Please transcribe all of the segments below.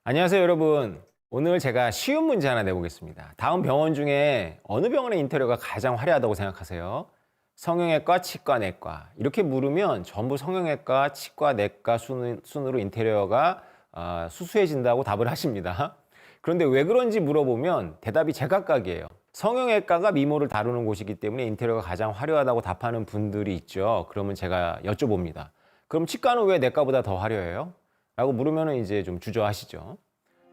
안녕하세요, 여러분. 오늘 제가 쉬운 문제 하나 내보겠습니다. 다음 병원 중에 어느 병원의 인테리어가 가장 화려하다고 생각하세요? 성형외과, 치과, 내과. 이렇게 물으면 전부 성형외과, 치과, 내과 순으로 인테리어가 수수해진다고 답을 하십니다. 그런데 왜 그런지 물어보면 대답이 제각각이에요. 성형외과가 미모를 다루는 곳이기 때문에 인테리어가 가장 화려하다고 답하는 분들이 있죠. 그러면 제가 여쭤봅니다. 그럼 치과는 왜 내과보다 더 화려해요? 라고 물으면 이제 좀 주저하시죠.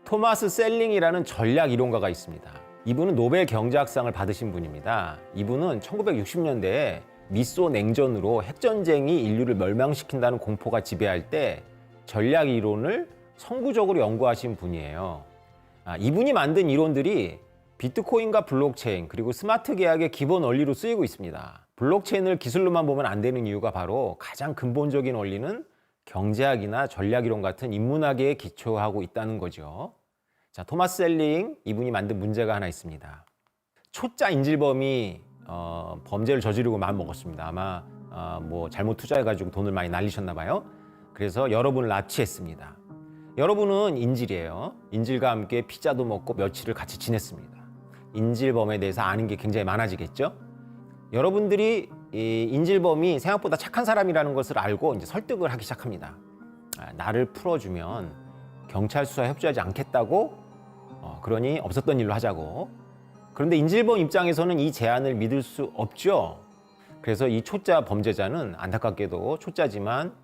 토마스 셀링이라는 전략 이론가가 있습니다. 이분은 노벨 경제학상을 받으신 분입니다. 이분은 1960년대에 미소 냉전으로 핵전쟁이 인류를 멸망시킨다는 공포가 지배할 때 전략 이론을 선구적으로 연구하신 분이에요. 이분이 만든 이론들이 비트코인과 블록체인 그리고 스마트 계약의 기본 원리로 쓰이고 있습니다. 블록체인을 기술로만 보면 안 되는 이유가 바로 가장 근본적인 원리는 경제학이나 전략이론 같은 인문학에 기초하고 있다는 거죠. 자, 토마스 셀링 이분이 만든 문제가 하나 있습니다. 초짜 인질범이 범죄를 저지르고 마음먹었습니다. 아마 뭐 잘못 투자해가지고 돈을 많이 날리셨나 봐요. 그래서 여러분을 납치했습니다. 여러분은 인질이에요. 인질과 함께 피자도 먹고 며칠을 같이 지냈습니다. 인질범에 대해서 아는 게 굉장히 많아지겠죠? 여러분들이 이 인질범이 생각보다 착한 사람이라는 것을 알고 이제 설득을 하기 시작합니다. 나를 풀어주면 경찰 수사에 협조하지 않겠다고, 그러니 없었던 일로 하자고. 그런데 인질범 입장에서는 이 제안을 믿을 수 없죠. 그래서 이 초짜 범죄자는 안타깝게도 초짜지만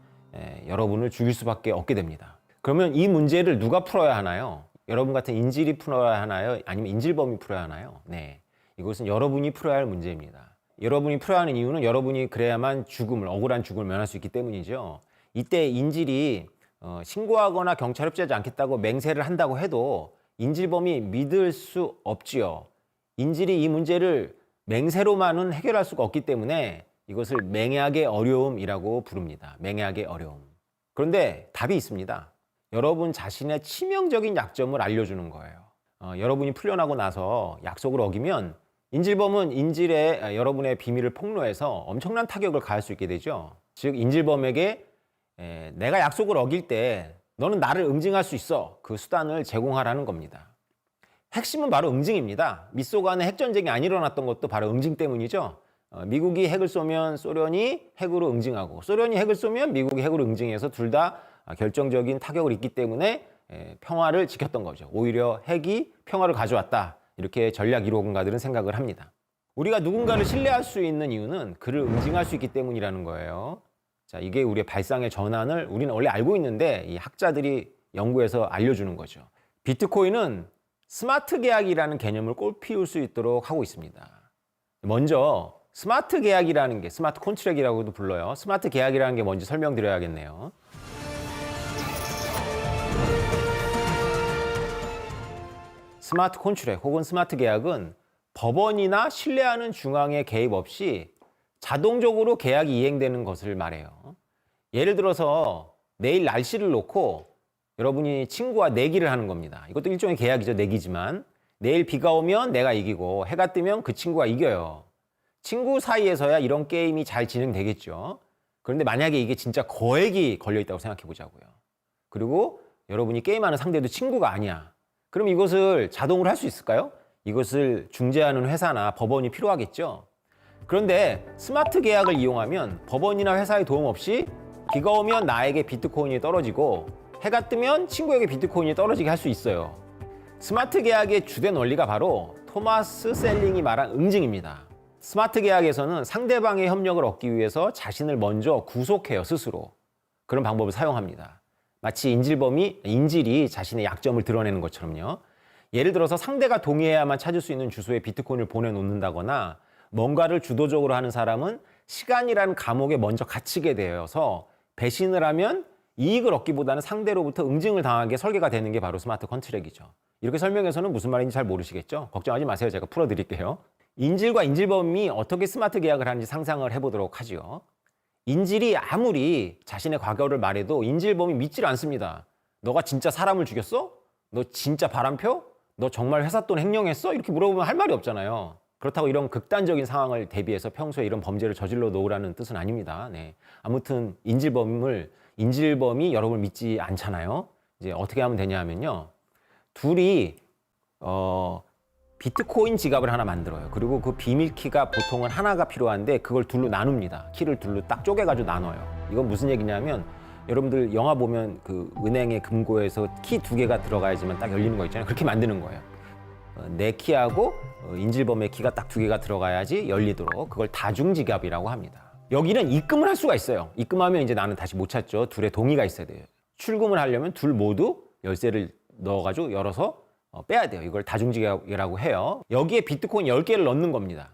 여러분을 죽일 수밖에 없게 됩니다. 그러면 이 문제를 누가 풀어야 하나요? 여러분 같은 인질이 풀어야 하나요? 아니면 인질범이 풀어야 하나요? 네, 이것은 여러분이 풀어야 할 문제입니다. 여러분이 풀어야 하는 이유는 여러분이 그래야만 억울한 죽음을 면할 수 있기 때문이죠. 이때 인질이 신고하거나 경찰 협조하지 않겠다고 맹세를 한다고 해도 인질범이 믿을 수 없지요. 인질이 이 문제를 맹세로만은 해결할 수가 없기 때문에 이것을 맹약의 어려움이라고 부릅니다. 맹약의 어려움. 그런데 답이 있습니다. 여러분 자신의 치명적인 약점을 알려주는 거예요. 여러분이 풀려나고 나서 약속을 어기면 인질범은 여러분의 비밀을 폭로해서 엄청난 타격을 가할 수 있게 되죠. 즉 인질범에게 내가 약속을 어길 때 너는 나를 응징할 수 있어. 그 수단을 제공하라는 겁니다. 핵심은 바로 응징입니다. 미소 간의 핵전쟁이 안 일어났던 것도 바로 응징 때문이죠. 미국이 핵을 쏘면 소련이 핵으로 응징하고 소련이 핵을 쏘면 미국이 핵으로 응징해서 둘 다 결정적인 타격을 입기 때문에 평화를 지켰던 거죠. 오히려 핵이 평화를 가져왔다. 이렇게 전략 이론가들은 생각을 합니다. 우리가 누군가를 신뢰할 수 있는 이유는 그를 응징할 수 있기 때문이라는 거예요. 자, 이게 우리의 발상의 전환을 우리는 원래 알고 있는데 이 학자들이 연구해서 알려주는 거죠. 비트코인은 스마트 계약이라는 개념을 꽃피울 수 있도록 하고 있습니다. 먼저 스마트 계약이라는 게 스마트 콘트랙이라고도 불러요. 스마트 계약이라는 게 뭔지 설명드려야겠네요. 스마트 콘트랙 혹은 스마트 계약은 법원이나 신뢰하는 중앙의 개입 없이 자동적으로 계약이 이행되는 것을 말해요. 예를 들어서 내일 날씨를 놓고 여러분이 친구와 내기를 하는 겁니다. 이것도 일종의 계약이죠. 내기지만 내일 비가 오면 내가 이기고 해가 뜨면 그 친구가 이겨요. 친구 사이에서야 이런 게임이 잘 진행되겠죠. 그런데 만약에 이게 진짜 거액이 걸려있다고 생각해 보자고요. 그리고 여러분이 게임하는 상대도 친구가 아니야. 그럼 이것을 자동으로 할 수 있을까요? 이것을 중재하는 회사나 법원이 필요하겠죠. 그런데 스마트 계약을 이용하면 법원이나 회사의 도움 없이 비가 오면 나에게 비트코인이 떨어지고 해가 뜨면 친구에게 비트코인이 떨어지게 할 수 있어요. 스마트 계약의 주된 원리가 바로 토마스 셀링이 말한 응징입니다. 스마트 계약에서는 상대방의 협력을 얻기 위해서 자신을 먼저 구속해요, 스스로. 그런 방법을 사용합니다. 마치 인질이 자신의 약점을 드러내는 것처럼요. 예를 들어서 상대가 동의해야만 찾을 수 있는 주소에 비트코인을 보내놓는다거나 뭔가를 주도적으로 하는 사람은 시간이라는 감옥에 먼저 갇히게 되어서 배신을 하면 이익을 얻기보다는 상대로부터 응징을 당하게 설계가 되는 게 바로 스마트 컨트랙이죠. 이렇게 설명해서는 무슨 말인지 잘 모르시겠죠? 걱정하지 마세요. 제가 풀어드릴게요. 인질과 인질범이 어떻게 스마트 계약을 하는지 상상을 해보도록 하죠. 인질이 아무리 자신의 과거를 말해도 인질범이 믿질 않습니다. 너가 진짜 사람을 죽였어? 너 진짜 바람펴? 너 정말 회사 돈 횡령했어? 이렇게 물어보면 할 말이 없잖아요. 그렇다고 이런 극단적인 상황을 대비해서 평소에 이런 범죄를 저질러 놓으라는 뜻은 아닙니다. 네. 아무튼 인질범이 여러분을 믿지 않잖아요. 이제 어떻게 하면 되냐 하면요. 둘이 비트코인 지갑을 하나 만들어요. 그리고 그 비밀키가 보통은 하나가 필요한데 그걸 둘로 나눕니다. 키를 둘로 딱 쪼개가지고 나눠요. 이건 무슨 얘기냐면 여러분들 영화 보면 그 은행의 금고에서 키 2개가 들어가야지만 딱 열리는 거 있잖아요. 그렇게 만드는 거예요. 내 키하고 인질범의 키가 딱 2개가 들어가야지 열리도록 그걸 다중지갑이라고 합니다. 여기는 입금을 할 수가 있어요. 입금하면 이제 나는 다시 못 찾죠. 둘의 동의가 있어야 돼요. 출금을 하려면 둘 모두 열쇠를 넣어가지고 열어서 빼야 돼요. 이걸 다중지갑이라고 해요. 여기에 비트코인 10개를 넣는 겁니다.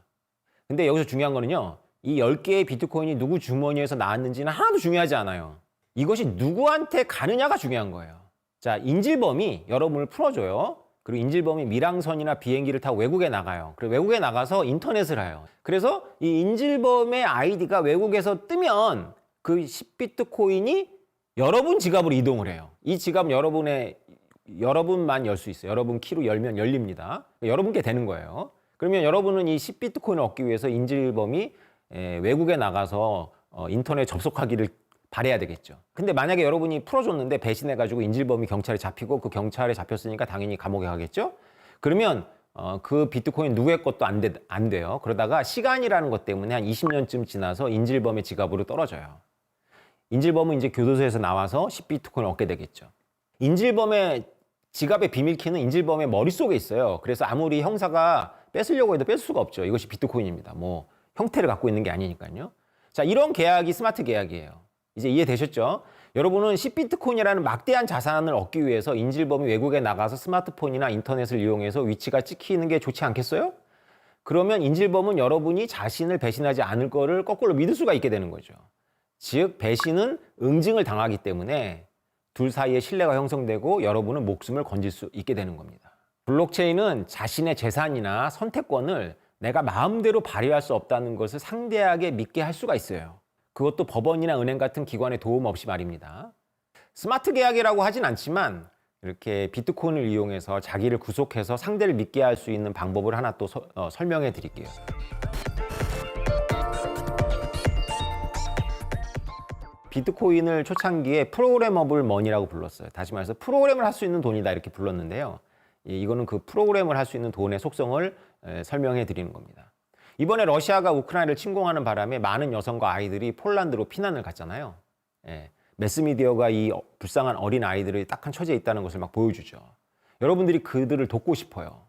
근데 여기서 중요한 거는요. 이 10개의 비트코인이 누구 주머니에서 나왔는지는 하나도 중요하지 않아요. 이것이 누구한테 가느냐가 중요한 거예요. 자, 인질범이 여러분을 풀어줘요. 그리고 인질범이 밀항선이나 비행기를 타고 외국에 나가요. 그리고 외국에 나가서 인터넷을 해요. 그래서 이 인질범의 아이디가 외국에서 뜨면 그 10비트코인이 여러분 지갑으로 이동을 해요. 이 지갑은 여러분만 열 수 있어요. 여러분 키로 열면 열립니다. 여러분께 되는 거예요. 그러면 여러분은 이 10비트코인을 얻기 위해서 인질범이 외국에 나가서 인터넷 접속하기를 바래야 되겠죠. 근데 만약에 여러분이 풀어줬는데 배신해가지고 인질범이 경찰에 잡히고 그 경찰에 잡혔으니까 당연히 감옥에 가겠죠? 그러면 그 비트코인 누구의 것도 안 돼요. 그러다가 시간이라는 것 때문에 한 20년쯤 지나서 인질범의 지갑으로 떨어져요. 인질범은 이제 교도소에서 나와서 10비트코인을 얻게 되겠죠. 인질범의 지갑의 비밀키는 인질범의 머릿속에 있어요. 그래서 아무리 형사가 뺏으려고 해도 뺄 수가 없죠. 이것이 비트코인입니다. 뭐 형태를 갖고 있는 게 아니니까요. 자, 이런 계약이 스마트 계약이에요. 이제 이해되셨죠? 여러분은 10비트코인이라는 막대한 자산을 얻기 위해서 인질범이 외국에 나가서 스마트폰이나 인터넷을 이용해서 위치가 찍히는 게 좋지 않겠어요? 그러면 인질범은 여러분이 자신을 배신하지 않을 거를 거꾸로 믿을 수가 있게 되는 거죠. 즉, 배신은 응징을 당하기 때문에 둘 사이에 신뢰가 형성되고 여러분은 목숨을 건질 수 있게 되는 겁니다. 블록체인은 자신의 재산이나 선택권을 내가 마음대로 발휘할 수 없다는 것을 상대하게 믿게 할 수가 있어요. 그것도 법원이나 은행 같은 기관의 도움 없이 말입니다. 스마트 계약이라고 하진 않지만 이렇게 비트코인을 이용해서 자기를 구속해서 상대를 믿게 할 수 있는 방법을 하나 또 설명해 드릴게요. 비트코인을 초창기에 프로그래머블 머니라고 불렀어요. 다시 말해서 프로그램을 할 수 있는 돈이다 이렇게 불렀는데요. 이거는 그 프로그램을 할 수 있는 돈의 속성을 설명해 드리는 겁니다. 이번에 러시아가 우크라이나를 침공하는 바람에 많은 여성과 아이들이 폴란드로 피난을 갔잖아요. 매스미디어가 이 불쌍한 어린 아이들이 딱한 처지에 있다는 것을 막 보여주죠. 여러분들이 그들을 돕고 싶어요.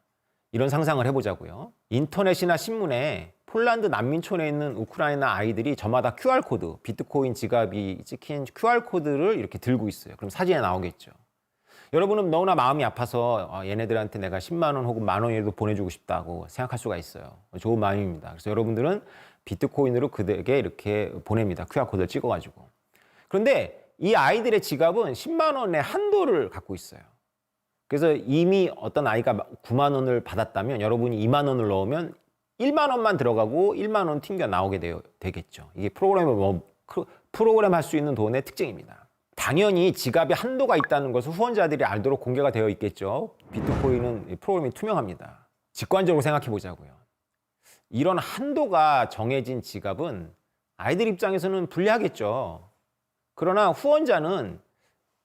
이런 상상을 해보자고요. 인터넷이나 신문에 폴란드 난민촌에 있는 우크라이나 아이들이 저마다 QR코드, 비트코인 지갑이 찍힌 QR코드를 이렇게 들고 있어요. 그럼 사진에 나오겠죠. 여러분은 너무나 마음이 아파서 얘네들한테 내가 10만 원 혹은 만 원이라도 보내주고 싶다고 생각할 수가 있어요. 좋은 마음입니다. 그래서 여러분들은 비트코인으로 그들에게 이렇게 보냅니다. QR코드를 찍어가지고. 그런데 이 아이들의 지갑은 10만 원의 한도를 갖고 있어요. 그래서 이미 어떤 아이가 9만 원을 받았다면 여러분이 2만 원을 넣으면 1만 원만 들어가고 1만 원 튕겨 나오게 되겠죠. 이게 프로그램 할 수 있는 돈의 특징입니다. 당연히 지갑에 한도가 있다는 것을 후원자들이 알도록 공개가 되어 있겠죠. 비트코인은 프로그램이 투명합니다. 직관적으로 생각해 보자고요. 이런 한도가 정해진 지갑은 아이들 입장에서는 불리하겠죠. 그러나 후원자는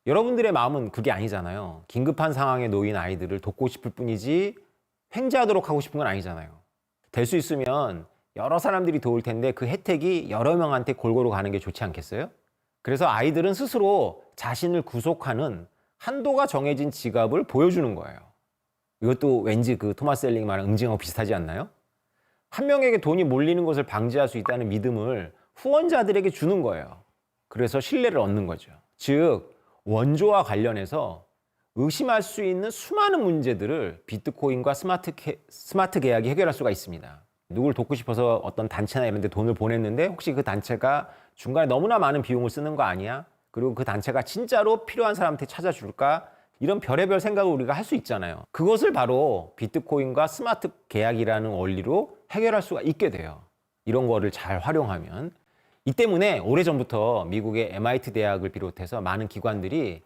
여러분들의 마음은 그게 아니잖아요. 긴급한 상황에 놓인 아이들을 돕고 싶을 뿐이지 횡재하도록 하고 싶은 건 아니잖아요. 될 수 있으면 여러 사람들이 도울 텐데 그 혜택이 여러 명한테 골고루 가는 게 좋지 않겠어요? 그래서 아이들은 스스로 자신을 구속하는 한도가 정해진 지갑을 보여주는 거예요. 이것도 왠지 그 토마스 셀링이 말한 응징하고 비슷하지 않나요? 한 명에게 돈이 몰리는 것을 방지할 수 있다는 믿음을 후원자들에게 주는 거예요. 그래서 신뢰를 얻는 거죠. 즉, 원조와 관련해서 의심할 수 있는 수많은 문제들을 비트코인과 스마트 계약이 해결할 수가 있습니다. 누굴 돕고 싶어서 어떤 단체나 이런 데 돈을 보냈는데 혹시 그 단체가 중간에 너무나 많은 비용을 쓰는 거 아니야? 그리고 그 단체가 진짜로 필요한 사람한테 찾아줄까? 이런 별의별 생각을 우리가 할 수 있잖아요. 그것을 바로 비트코인과 스마트 계약이라는 원리로 해결할 수가 있게 돼요. 이런 거를 잘 활용하면. 이 때문에 오래전부터 미국의 MIT 대학을 비롯해서 많은 기관들이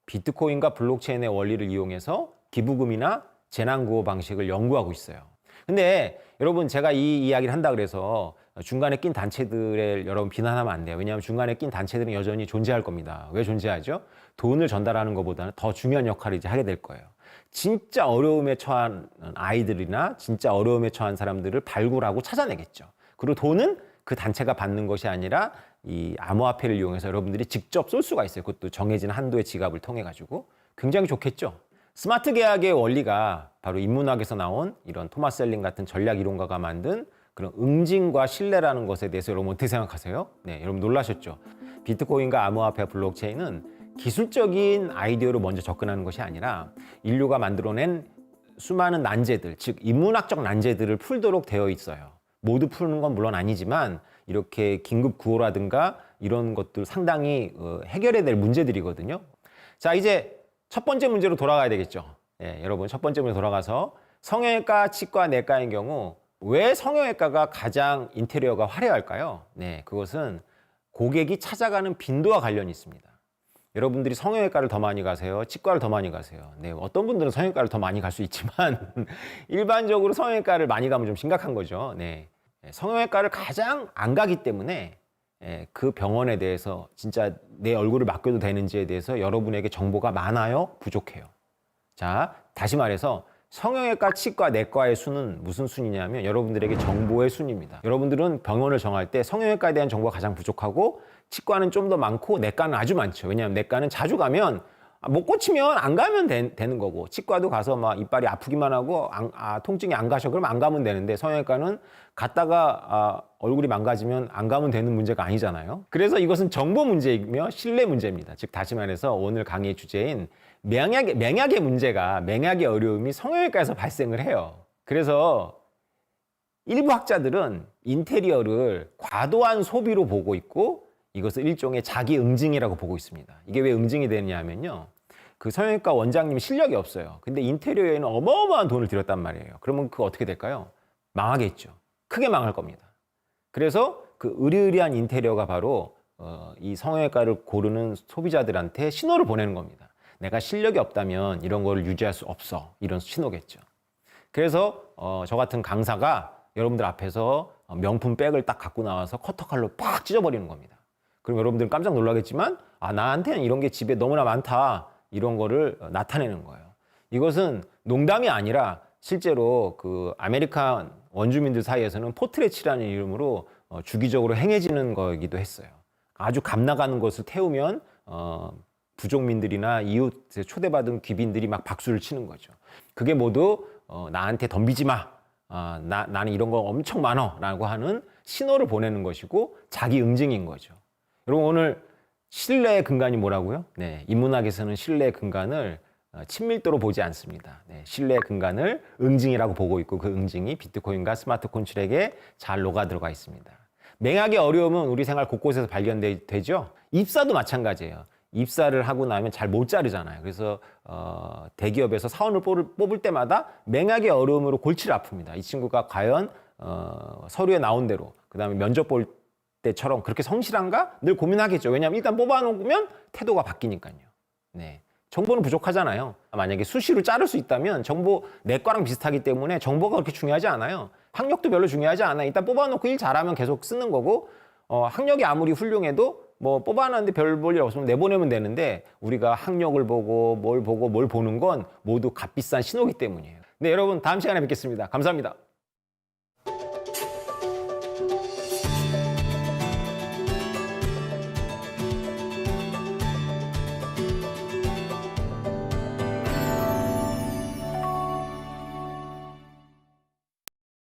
비트코인과 블록체인의 원리를 이용해서 기부금이나 재난구호 방식을 연구하고 있어요. 근데 여러분, 제가 이 이야기를 한다 그래서 중간에 낀 단체들을 여러분 비난하면 안 돼요. 왜냐하면 중간에 낀 단체들은 여전히 존재할 겁니다. 왜 존재하죠? 돈을 전달하는 것보다는 더 중요한 역할을 이제 하게 될 거예요. 진짜 어려움에 처한 아이들이나 진짜 어려움에 처한 사람들을 발굴하고 찾아내겠죠. 그리고 돈은 그 단체가 받는 것이 아니라 이 암호화폐를 이용해서 여러분들이 직접 쏠 수가 있어요. 그것도 정해진 한도의 지갑을 통해 가지고 굉장히 좋겠죠. 스마트 계약의 원리가 바로 인문학에서 나온 이런 토마스 헬링 같은 전략 이론가가 만든 그런 응징과 신뢰라는 것에 대해서 여러분 어떻게 생각하세요? 네, 여러분 놀라셨죠? 비트코인과 암호화폐 블록체인은 기술적인 아이디어로 먼저 접근하는 것이 아니라 인류가 만들어낸 수많은 난제들, 즉 인문학적 난제들을 풀도록 되어 있어요. 모두 푸는 건 물론 아니지만 이렇게 긴급 구호라든가 이런 것들 상당히 해결해야 될 문제들이거든요. 자, 이제 첫 번째 문제로 돌아가야 되겠죠. 예, 여러분 첫 번째 문제 돌아가서 성형외과, 치과, 내과의 경우 왜 성형외과가 가장 인테리어가 화려할까요? 네, 그것은 고객이 찾아가는 빈도와 관련이 있습니다. 여러분들이 성형외과를 더 많이 가세요? 치과를 더 많이 가세요? 네, 어떤 분들은 성형외과를 더 많이 갈 수 있지만 일반적으로 성형외과를 많이 가면 좀 심각한 거죠. 네, 성형외과를 가장 안 가기 때문에 그 병원에 대해서 진짜 내 얼굴을 맡겨도 되는지에 대해서 여러분에게 정보가 많아요? 부족해요? 자, 다시 말해서 성형외과, 치과, 내과의 순은 무슨 순이냐면 여러분들에게 정보의 순입니다. 여러분들은 병원을 정할 때 성형외과에 대한 정보가 가장 부족하고 치과는 좀 더 많고 내과는 아주 많죠. 왜냐하면 내과는 자주 가면 못 고치면 안 가면 되는 거고 치과도 가서 막 이빨이 아프기만 하고 통증이 안 가셔 그러면 안 가면 되는데 성형외과는 갔다가 얼굴이 망가지면 안 가면 되는 문제가 아니잖아요. 그래서 이것은 정보 문제이며 신뢰 문제입니다. 즉 다시 말해서 오늘 강의의 주제인 맹약의 문제가 맹약의 어려움이 성형외과에서 발생을 해요. 그래서 일부 학자들은 인테리어를 과도한 소비로 보고 있고 이것을 일종의 자기 응징이라고 보고 있습니다. 이게 왜 응징이 되느냐 하면요. 그 성형외과 원장님이 실력이 없어요. 근데 인테리어에는 어마어마한 돈을 들였단 말이에요. 그러면 그거 어떻게 될까요? 망하겠죠. 크게 망할 겁니다. 그래서 그 으리으리한 인테리어가 바로 이 성형외과를 고르는 소비자들한테 신호를 보내는 겁니다. 내가 실력이 없다면 이런 거를 유지할 수 없어. 이런 신호겠죠. 그래서 저 같은 강사가 여러분들 앞에서 명품 백을 딱 갖고 나와서 커터칼로 팍 찢어버리는 겁니다. 그럼 여러분들은 깜짝 놀라겠지만 나한테는 이런 게 집에 너무나 많다. 이런 거를 나타내는 거예요. 이것은 농담이 아니라 실제로 그 아메리칸 원주민들 사이에서는 포트레치라는 이름으로 주기적으로 행해지는 거이기도 했어요. 아주 값 나가는 것을 태우면 부족민들이나 이웃에 초대받은 귀빈들이 막 박수를 치는 거죠. 그게 모두 나한테 덤비지 마. 나는 이런 거 엄청 많어. 라고 하는 신호를 보내는 것이고 자기 응징인 거죠. 여러분 오늘 신뢰의 근간이 뭐라고요? 네, 인문학에서는 신뢰의 근간을 친밀도로 보지 않습니다. 네, 신뢰의 근간을 응징이라고 보고 있고 그 응징이 비트코인과 스마트 콘트랙에 잘 녹아 들어가 있습니다. 맹약의 어려움은 우리 생활 곳곳에서 발견되죠. 입사도 마찬가지예요. 입사를 하고 나면 잘 못 자르잖아요. 그래서 대기업에서 사원을 뽑을 때마다 맹약의 어려움으로 골치를 아픕니다. 이 친구가 과연 서류에 나온 대로 그 다음에 면접 볼 때처럼 그렇게 성실한가? 늘 고민하겠죠. 왜냐하면 일단 뽑아놓으면 태도가 바뀌니까요. 네, 정보는 부족하잖아요. 만약에 수시로 자를 수 있다면 정보 내과랑 비슷하기 때문에 정보가 그렇게 중요하지 않아요. 학력도 별로 중요하지 않아요. 일단 뽑아놓고 일 잘하면 계속 쓰는 거고 학력이 아무리 훌륭해도 뭐 뽑아놨는데 별 볼 일 없으면 내보내면 되는데 우리가 학력을 보고 뭘 보는 건 모두 값비싼 신호기 때문이에요. 네, 여러분 다음 시간에 뵙겠습니다. 감사합니다.